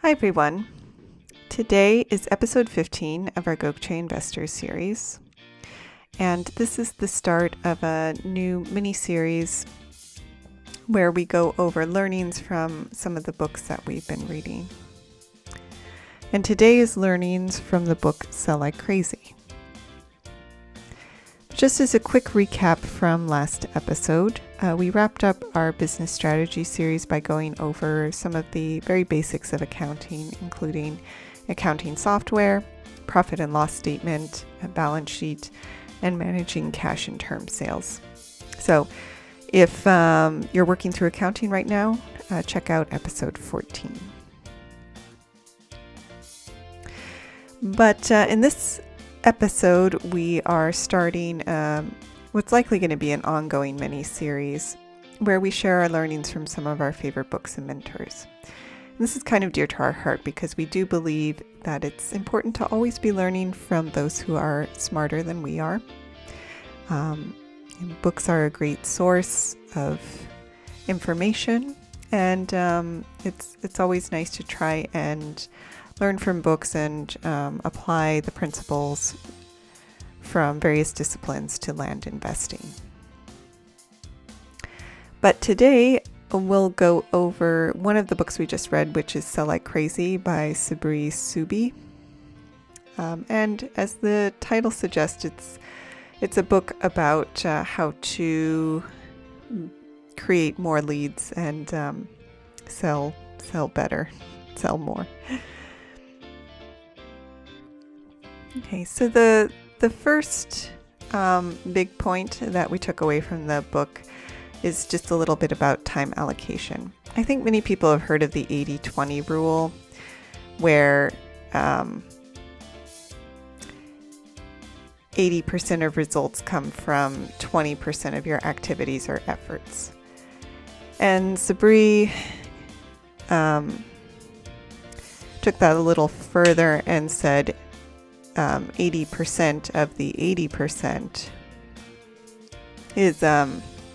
Hi everyone. Today is episode 15 of our Gokche Investors series. And this is the start of a new mini-series where we go over learnings from some of the books that we've been reading. And today is learnings from the book Sell Like Crazy. Just as a quick recap from last episode, we wrapped up our business strategy series by going over some of the very basics of accounting, including accounting software, profit and loss statement, a balance sheet, and managing cash and term sales. So if you're working through accounting right now, check out episode 14. But in this episode, we are starting what's likely going to be an ongoing mini-series where we share our learnings from some of our favorite books and mentors. And this is kind of dear to our heart because we do believe that it's important to always be learning from those who are smarter than we are. And books are a great source of information, and it's always nice to try and learn from books and apply the principles from various disciplines to land investing. But today we'll go over one of the books we just read, which is Sell Like Crazy by Sabri Suby. And as the title suggests, it's a book about how to create more leads and sell better, sell more. Okay, so the first big point that we took away from the book is just a little bit about time allocation. I think many people have heard of the 80-20 rule, where 80% of results come from 20% of your activities or efforts. And Sabri took that a little further and said 80% of the 80% is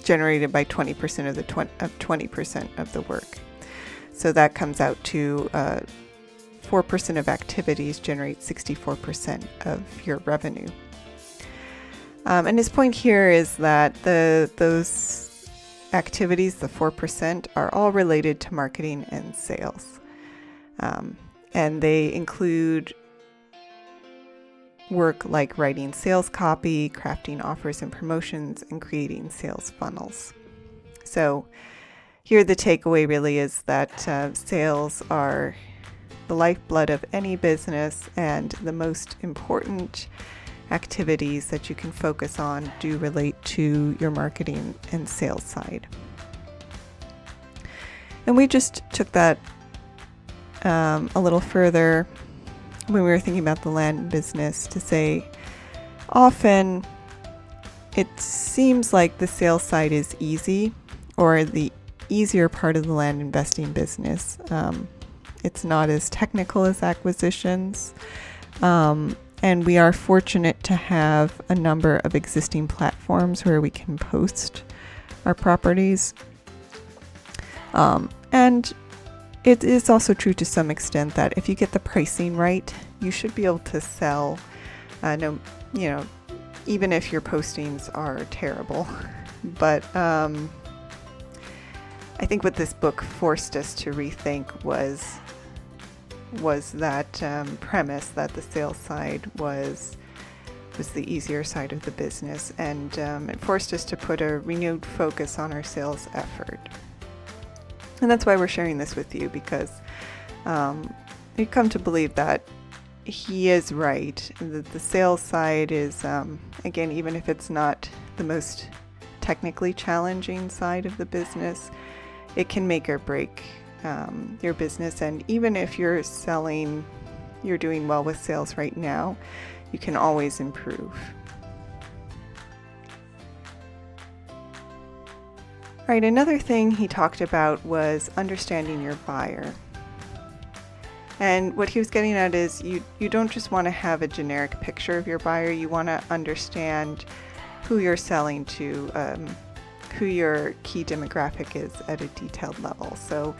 generated by 20% of the 20% of the work. So that comes out to 4% of activities generate 64% of your revenue. And his point here is that those activities, the 4%, are all related to marketing and sales. And they include work like writing sales copy, crafting offers and promotions, and creating sales funnels. So here the takeaway really is that sales are the lifeblood of any business, and the most important activities that you can focus on do relate to your marketing and sales side. And we just took that a little further when we were thinking about the land business to say, often it seems like the sales side is easy, or the easier part of the land investing business. It's not as technical as acquisitions. And we are fortunate to have a number of existing platforms where we can post our properties. And it is also true to some extent that if you get the pricing right, you should be able to sell, even if your postings are terrible. But I think what this book forced us to rethink was that premise that the sales side was the easier side of the business, and it forced us to put a renewed focus on our sales effort. And that's why we're sharing this with you, because we've come to believe that he is right, that the sales side is, again, even if it's not the most technically challenging side of the business, it can make or break your business. And even if you're doing well with sales right now, you can always improve. All right, another thing he talked about was understanding your buyer. And what he was getting at is you don't just want to have a generic picture of your buyer. You want to understand who you're selling to, who your key demographic is at a detailed level. So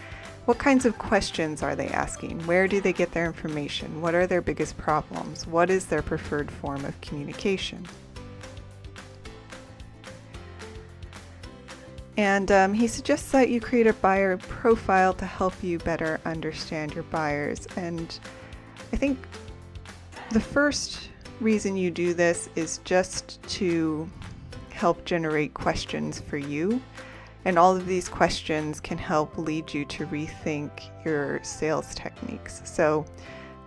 What kinds of questions are they asking? Where do they get their information? What are their biggest problems? What is their preferred form of communication? And he suggests that you create a buyer profile to help you better understand your buyers. And I think the first reason you do this is just to help generate questions for you. And all of these questions can help lead you to rethink your sales techniques. So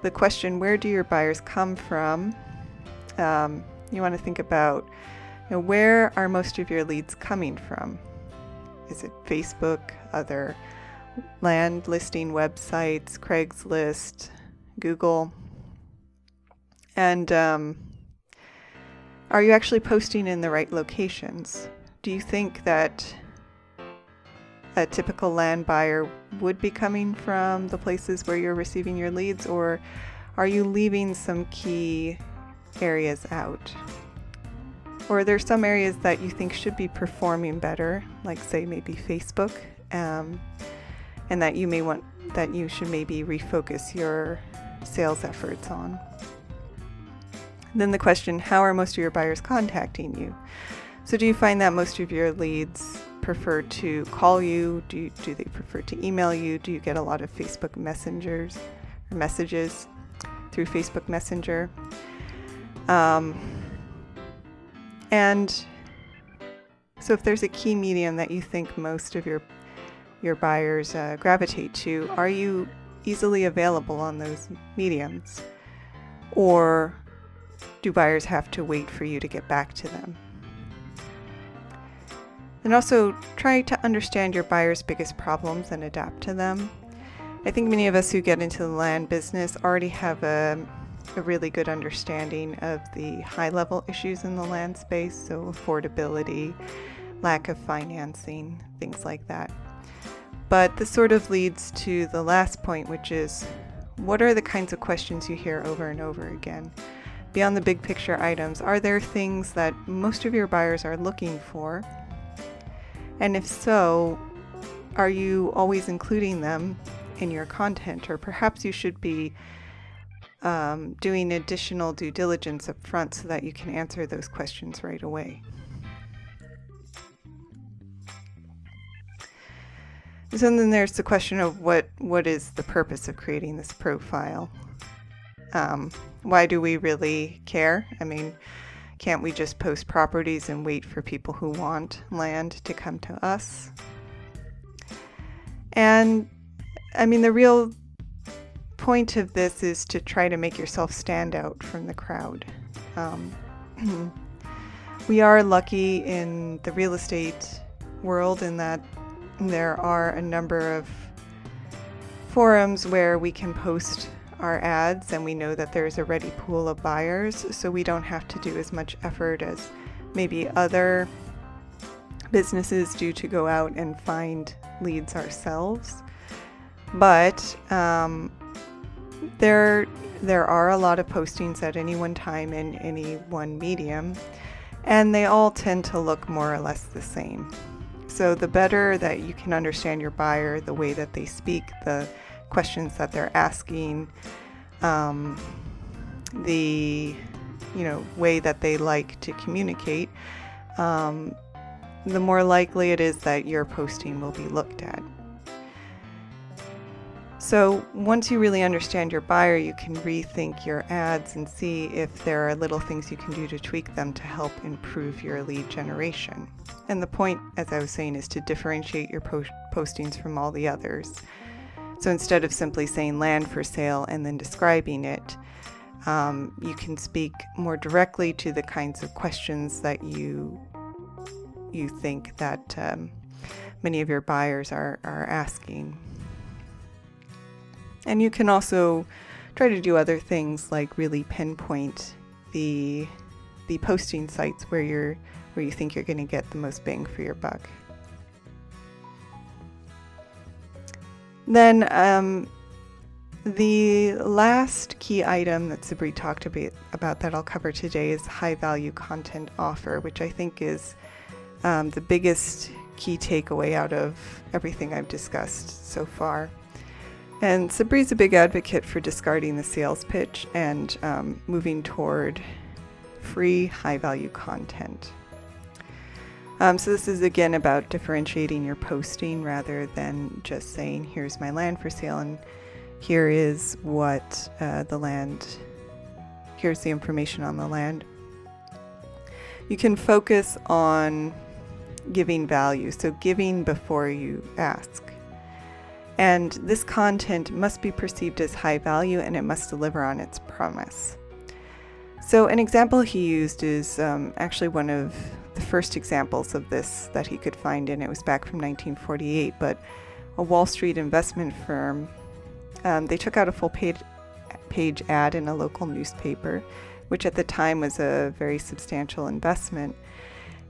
the question, where do your buyers come from? You want to think about, where are most of your leads coming from? Is it Facebook, other land listing websites, Craigslist, Google? And are you actually posting in the right locations? Do you think that a typical land buyer would be coming from the places where you're receiving your leads, or are you leaving some key areas out? Or are there some areas that you think should be performing better, like say maybe Facebook, and that you should maybe refocus your sales efforts on? Then the question, how are most of your buyers contacting you? So do you find that most of your leads prefer to call you? Do they prefer to email you? Do you get a lot of Facebook messages through Facebook Messenger? And so if there's a key medium that you think most of your buyers gravitate to, are you easily available on those mediums? Or do buyers have to wait for you to get back to them? And also try to understand your buyers' biggest problems and adapt to them. I think many of us who get into the land business already have a really good understanding of the high-level issues in the land space, so affordability, lack of financing, things like that. But this sort of leads to the last point, which is, what are the kinds of questions you hear over and over again? Beyond the big picture items, are there things that most of your buyers are looking for? And if so, are you always including them in your content? Or perhaps you should be doing additional due diligence up front so that you can answer those questions right away. So then there's the question of what is the purpose of creating this profile? Why do we really care? I mean, can't we just post properties and wait for people who want land to come to us? And I mean, the real point of this is to try to make yourself stand out from the crowd. We are lucky in the real estate world in that there are a number of forums where we can post our ads, and we know that there's a ready pool of buyers, so we don't have to do as much effort as maybe other businesses do to go out and find leads ourselves. But there are a lot of postings at any one time in any one medium, and they all tend to look more or less the same. So the better that you can understand your buyer, the way that they speak, the questions that they're asking, the way that they like to communicate, the more likely it is that your posting will be looked at. So once you really understand your buyer, you can rethink your ads and see if there are little things you can do to tweak them to help improve your lead generation. And the point, as I was saying, is to differentiate your postings from all the others. So instead of simply saying land for sale and then describing it, you can speak more directly to the kinds of questions that you think that many of your buyers are asking. And you can also try to do other things like really pinpoint the posting sites where you think you're going to get the most bang for your buck. Then the last key item that Sabri talked about that I'll cover today is high value content offer, which I think is the biggest key takeaway out of everything I've discussed so far. And Sabri's a big advocate for discarding the sales pitch and moving toward free, high-value content. So this is again about differentiating your posting rather than just saying, here's my land for sale and here is what here's the information on the land. You can focus on giving value, so giving before you ask. And this content must be perceived as high value and it must deliver on its promise. So an example he used is actually one of the first examples of this that he could find, and it was back from 1948, but a Wall Street investment firm, they took out a full page ad in a local newspaper, which at the time was a very substantial investment.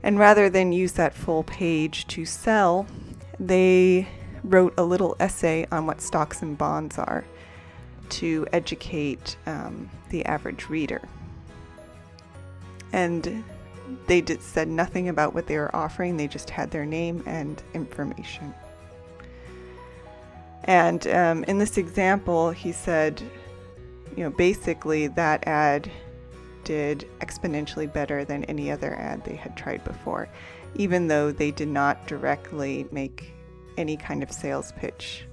And rather than use that full page to sell, they wrote a little essay on what stocks and bonds are to educate the average reader. And they said nothing about what they were offering, they just had their name and information. And in this example, he said, basically that ad did exponentially better than any other ad they had tried before, even though they did not directly make any kind of sales pitch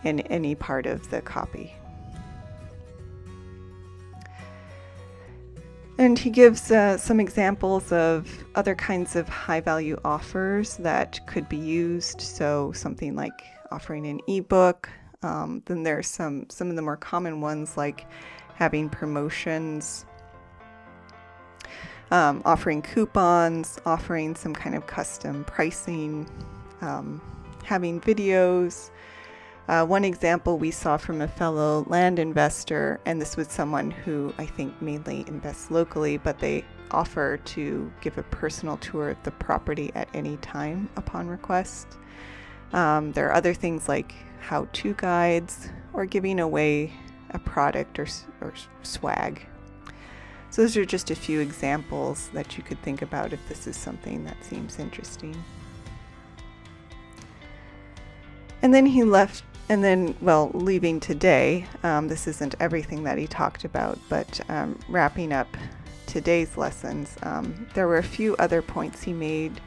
in any part of the copy. And he gives some examples of other kinds of high-value offers that could be used. So something like offering an ebook. Then there's some of the more common ones like having promotions, offering coupons, offering some kind of custom pricing, having videos. One example we saw from a fellow land investor, and this was someone who I think mainly invests locally, but they offer to give a personal tour of the property at any time upon request. There are other things like how-to guides or giving away a product or swag. So those are just a few examples that you could think about if this is something that seems interesting. And then he left, leaving today, this isn't everything that he talked about, but wrapping up today's lessons, there were a few other points he made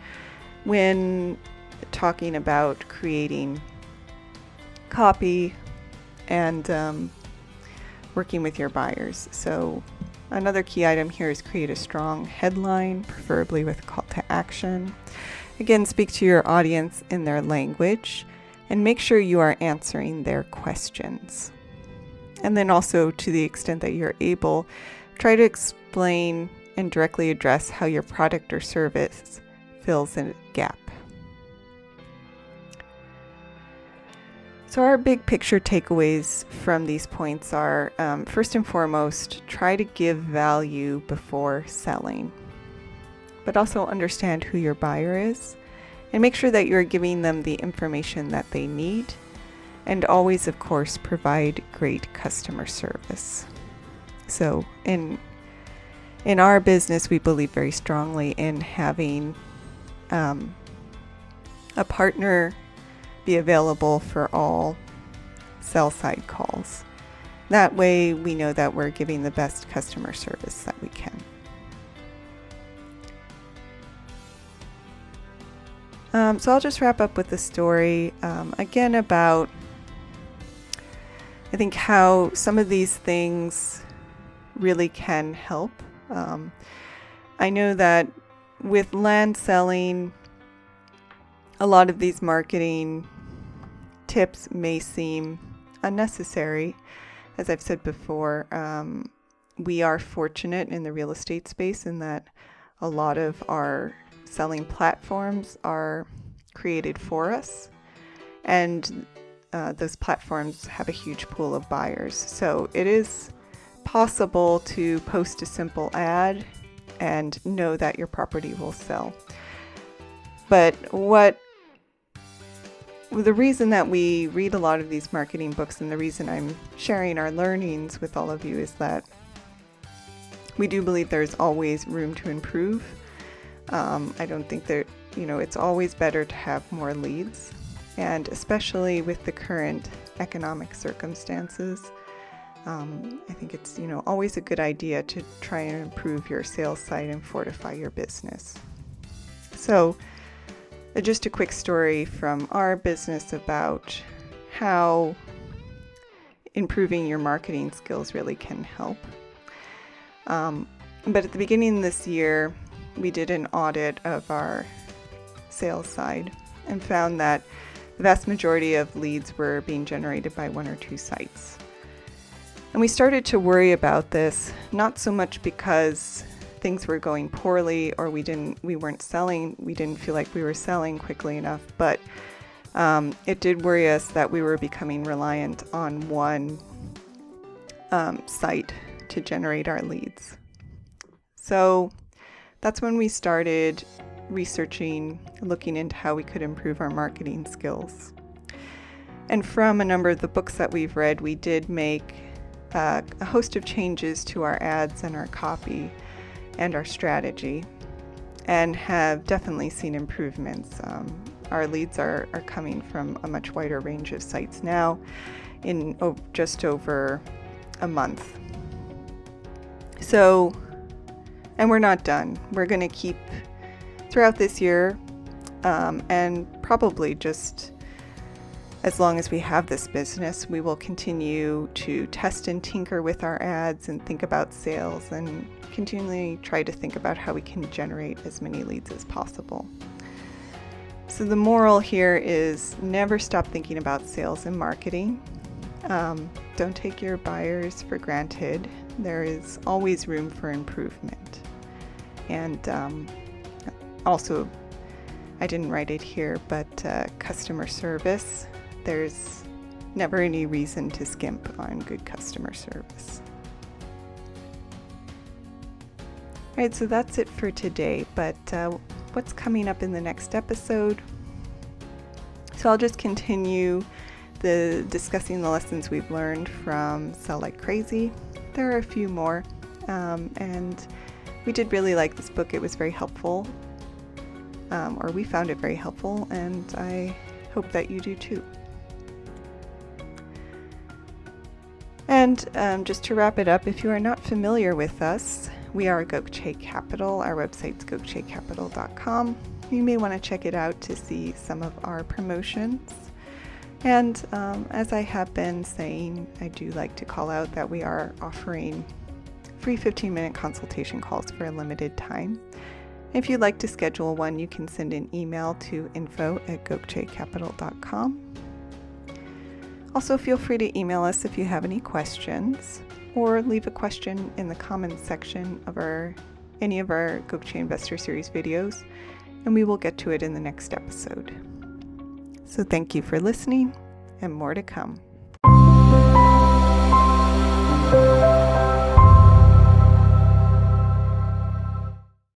when talking about creating copy and working with your buyers. So another key item here is create a strong headline, preferably with a call to action. Again, speak to your audience in their language and make sure you are answering their questions. And then also, to the extent that you're able, try to explain and directly address how your product or service fills in a gap. So our big picture takeaways from these points are, first and foremost, try to give value before selling, but also understand who your buyer is and make sure that you're giving them the information that they need, and always, of course, provide great customer service. So in our business, we believe very strongly in having a partner be available for all sell-side calls. That way we know that we're giving the best customer service that we can. So I'll just wrap up with the story again about, I think, how some of these things really can help. I know that with land selling, a lot of these marketing tips may seem unnecessary. As I've said before, we are fortunate in the real estate space in that a lot of our selling platforms are created for us, and those platforms have a huge pool of buyers. So it is possible to post a simple ad and know that your property will sell. But the reason that we read a lot of these marketing books, and the reason I'm sharing our learnings with all of you, is that we do believe there's always room to improve. I don't think that, it's always better to have more leads. And especially with the current economic circumstances, I think it's always a good idea to try and improve your sales site and fortify your business. So just a quick story from our business about how improving your marketing skills really can help. But at the beginning of this year, we did an audit of our sales side and found that the vast majority of leads were being generated by one or two sites. And we started to worry about this, not so much because things were going poorly or we didn't feel like we were selling quickly enough, but it did worry us that we were becoming reliant on one site to generate our leads. So that's when we started researching, looking into how we could improve our marketing skills. And from a number of the books that we've read, we did make a host of changes to our ads and our copy and our strategy, and have definitely seen improvements. Our leads are coming from a much wider range of sites now in just over a month. So, and we're not done. We're going to keep throughout this year, and probably just as long as we have this business, we will continue to test and tinker with our ads and think about sales and continually try to think about how we can generate as many leads as possible. So the moral here is never stop thinking about sales and marketing. Don't take your buyers for granted. There is always room for improvement. And also, I didn't write it here, but customer service. There's never any reason to skimp on good customer service. All right, so that's it for today, but what's coming up in the next episode? So I'll just continue discussing the lessons we've learned from Sell Like Crazy. There are a few more, and we did really like this book. It was very helpful, or we found it very helpful, and I hope that you do too. And just to wrap it up, if you are not familiar with us, we are Gokche Capital. Our website's gokchecapital.com. You may want to check it out to see some of our promotions. And as I have been saying, I do like to call out that we are offering free 15-minute consultation calls for a limited time. If you'd like to schedule one, you can send an email to info@gokchecapital.com. Also, feel free to email us if you have any questions, or leave a question in the comments section of any of our Gokche Investor Series videos, and we will get to it in the next episode. So thank you for listening, and more to come.